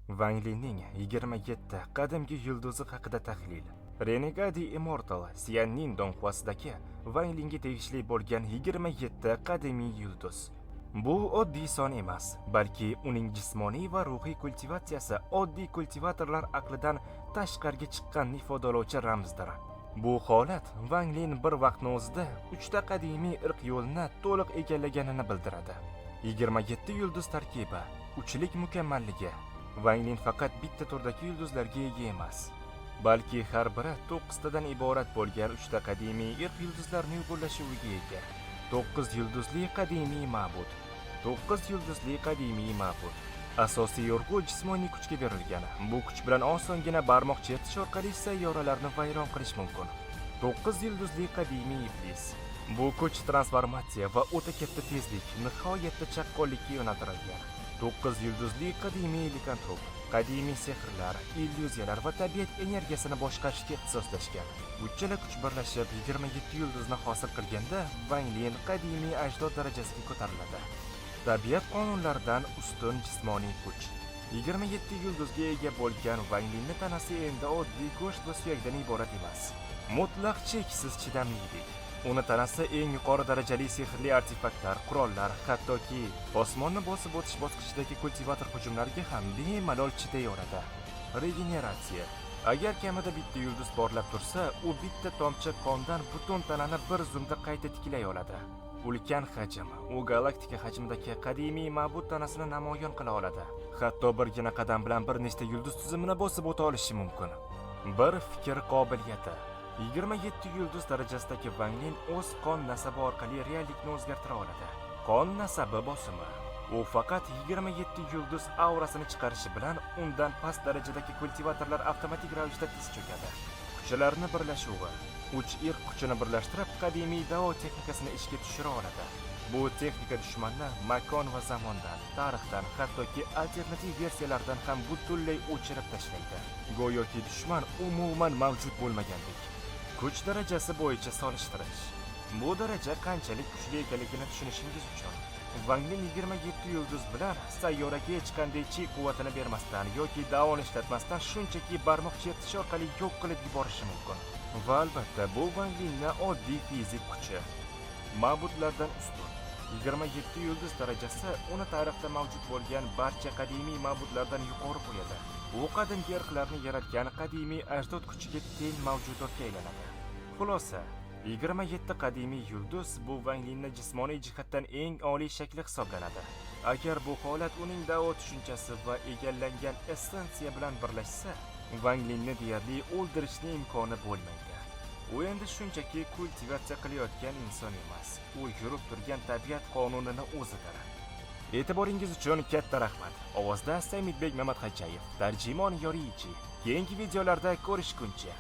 Wang Linning 27 qadimgi yulduzi haqida tahlil. Renegade Immortal Xianning donxuasidagi Wang Lingga tegishli bo'lgan 27 qadimiy yulduz. Bu oddiy son emas, balki uning jismoniy va ruhiy kultivatsiyasi oddiy kultivatorlar aqlidan tashqariga chiqqanini ifodalovchi ramzdir. Bu holat Wang Ling bir vaqtning o'zida 3 ta qadimiy irq yo'lini to'liq egallaganini bildiradi. 27 yulduz tarkibi, uchlik mukammalligi. Wang Ling faqat bitta turdagi yulduzlarga ega emas, balki har biri 9 tadan iborat bo'lgan 3 ta qadimiy irq yulduzlarning uyg'unlashuviga ega. 9 yulduzli qadimiy ma'bud. 9 yulduzli qadimiy ma'bud. Asosiy urg'u jismoniy kuchga berilgan. Bu kuch bilan osongina barmoq chertish orqali sayyoralarni vayron qilish mumkin. 9 yulduzli qadimiy iblis. Bu kuch transformatsiya va o'ta katta tezlik, nihoyatda chaqqonlikka yo'naltirilgan. 9 yulduzli qadimiy likantrop. Qadimiy sehrlar, illyuziyalar va tabiat energiyasini boshqarishga ixtisoslashgan. Uchala kuch birlashib 27 yulduzni hosil qilganda Wang Ling qadimiy ajdod darajasiga ko'tariladi. Tabiat qonunlaridan ustun jismoniy kuch. 27 yulduzga ega bo'lgan Wang Lingning tanasi endi oddiy go'sht va suyakdan iborat emas. Mutlaq cheksiz chidamlilik. Uni tanasi eng yuqori darajali sehrli artefaktlar, qurollar, hattoki osmonni bosib o'tish bosqichidagi kultivator hujumlariga ham bemalol chiday oladi. Regeneratsiya. Agar kamida bitta yulduz porlab tursa, u bitta tomchi qondan butun tanani bir zumda qayta tiklay oladi. Ulkan hajm. U galaktika hajmidagi qadimiy ma'bud tanasini namoyon qila oladi. Hatto birgina qadam bilan bir nechta yulduz tizimini bosib o'ta olishi mumkin. Bir fikr qobiliyati. 27 yulduz darajasidagi Wang Ling o'z qon nasabi orqali reallikni o'zgartira oladi. Qon nasabi bosimi. U faqat 27 yulduz aurasini chiqarishi bilan undan past darajadagi kultivatorlar avtomatik ravishda tiz cho'kadi. Kuchlarni birlashuvi. 3 irq kuchini birlashtirib qadimiy Dao texnikasini ishga tushira oladi. Bu texnika dushmanni makon va zamondan, tarixdan, hattoki alternativ versiyalardan ham butunlay o'chirib tashlaydi. Go'yoki dushman umuman mavjud bo'lmagandek. Kuch darajasi bo'yicha solishtirish. Bu daraja qanchalik kuchli ekanligini tushunishingiz uchun Wang Ling 27 yulduz bilan sayyoraga hech qanday chi quvvatini bermasdan yoki daoni ishlatmasdan shunchaki barmoq chertish orqali yo'q qilib yuborishi mumkin. Va albatta bu Wang Lingning oddiy fizik kuchi. Ma'budlardan ustun. 27 yulduz darajasi uni tarixda mavjud bo'lgan barcha qadimiy ma'budlardan yuqori qo'yadi. U qadimgi irqlarni yaratgan qadimiy ajdod kuchiga teng mavjudotga aylanadi. Xulosa, 27 qadimiy yulduz bu Wang Lingning jismoniy jihatdan eng oliy shakli hisoblanadi. Agar bu holat uning Dao tushunchasi va egallangan essensiya bilan birlashsa, Wang Lingni deyarli o'ldirishning imkoni bo'lmaydi. U endi shunchaki kultivatsiya qilayotgan inson emas, u yurib turgan tabiat qonunini o'zidir. E'tiboringiz uchun katta rahmat. Ovozda Saidbek Mamatxo'jayev, tarjimon Yorichi. Keyingi videolarda ko'rishguncha